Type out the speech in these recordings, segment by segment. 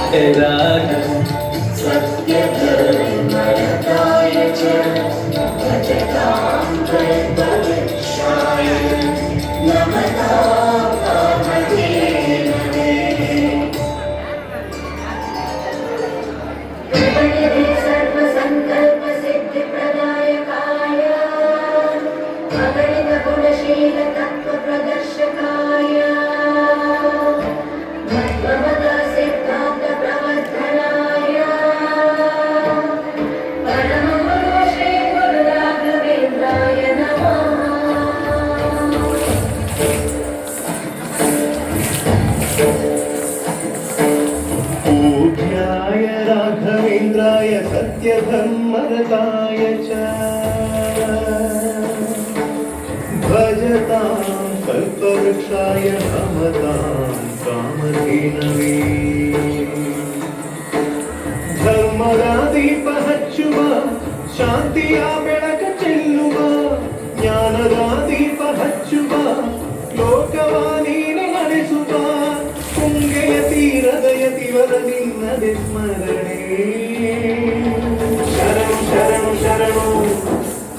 राघव सत्यधर्मरताय च भजतां कल्पवृक्षाय नमतां कामधेनवे सर्वसङ्कल्पसिद्धिप्रदायकाय अगणितगुणशीलतत्त्वप्रदर्शकाय पूज्याय राघवेन्द्राय सत्यधर्मरताय च भजतां कल्पवृक्षाय नमतां कामधेनवे ಧರ್ಮದ ದೀಪ ಹಚ್ಚುವ ಶಾಂತಿಯ ಬೆಳಕ ಚೆಲ್ಲುವ ಜ್ಞಾನದ ದೀಪ ಹಚ್ಚುವ ಲೋಕವ ನೀನೆ ನಡೆಸುವ ತುಂಗೆಯ ತೀರದ ಯತಿವರ ನಿನ್ನದೆ ಸ್ಮರಣೆ ಶರಣು ಶರಣು ಶರಣು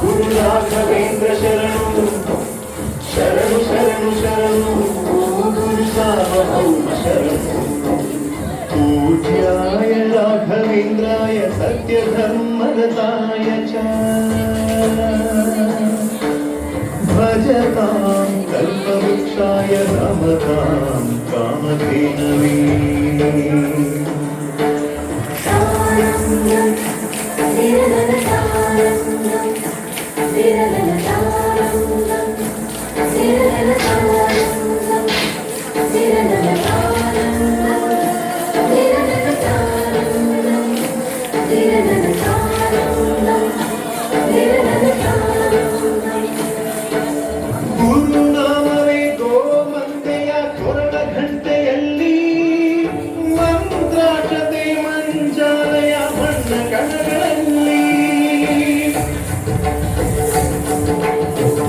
ಗುರು ರಾಘವೇಂದ್ರ ಶರಣು ಶರಣು ಶರಣು ಶರಣು ಗುರು ಸಾರ್ವಭೌಮ ಶರಣು पूज्याय राघवेन्द्राय सत्यधर्मरताय च भजतां कल्पवृक्षाय नमतां कामधेनवे ಗುರುನಾಮವೇ ಗೋಮಂತೆಯ ಕೊರಳ ಘಂಟೆಯಲ್ಲಿ ಮಂತ್ರಾಕ್ಷತೆ ಮಂಜಾಲಯ ಬಣ್ಣ ಕಣಗಳಲ್ಲಿ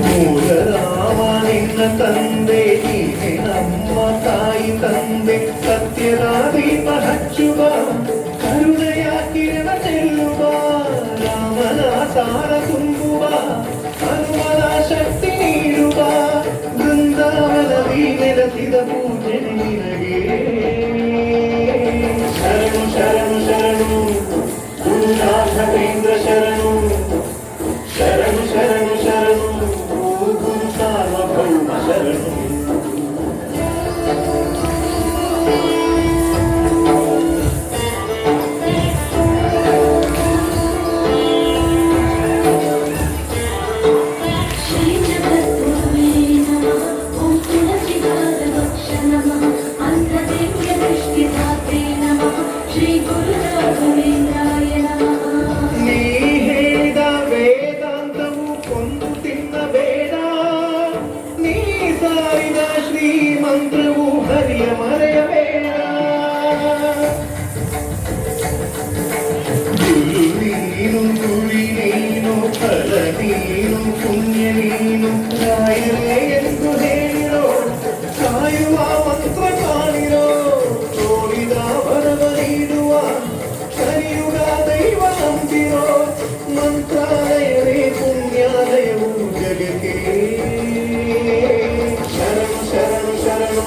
ಮೂಲ ರಾಮ ನಿನ್ನ ತಂದೆ ನೀನೆ ನಮ್ಮ ತಾಯಿ ತಂದೆ ಸತ್ಯದ ದೀಪ ಹಚ್ಚುವ ಕರುಣೆಯ ಕಿರಣ ಚೆಲ್ಲುವ ರಾಮನ ಸಾರ ತುಂಬುವ ಹನುಮನ ಶಕ್ತಿ ನೀಡುವ ಬೃಂದಾವನದಿ ನೆಲೆಸಿದ ಪೂಜೆ ನಿನಗೆ ಶರಣು ಶರಣು ಶರಣು ಗುರು ರಾಘವೇಂದ್ರ ಶರಣು ಶರಣು ಶರಣು ಶರಣು ಗುರು ಸಾರ್ವಭೌಮ ಶರಣು ಶ್ರೀಮಂತ್ರವು ಹರಿಯ ಮರೆಯಬೇಡ ಗುರು ನೀನು ಗುರಿ ನೀನು ಫಲ ನೀನು ಪುಣ್ಯ ನೀನು ರಾಯರೇ ಎಂದು ಹೇಳಿರೋ ಕಾಯುವ ಮಂತ್ರ ಕಾಣಿರೋ ತೋರಿದ ಬರವ ನೀಡುವ ಕಲಿಯುಗ ದೈವ ನಂಬಿರೋ ಮಂತ್ರಾಲಯವೇ ಪುಣ್ಯಾಲಯವು ಜಗಕ್ಕೆ ಶರಣು ಶರಣು ಶರಣು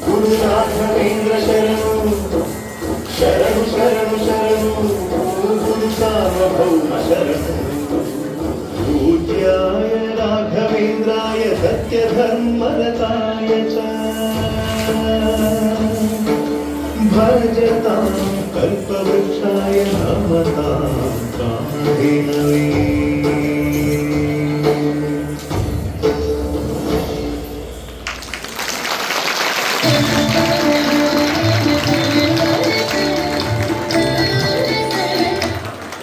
ಗುರು ರಾಘವೇಂದ್ರ ಶರಣು ಶರಣು ಶರಣು ಶರಣು ಗುರು ಸಾರ್ವಭೌಮ ಶರಣು पूज्याय राघवेन्द्राय सत्यधर्मरताय च भजतां कल्पवृक्षाय नमतां कामधेनवे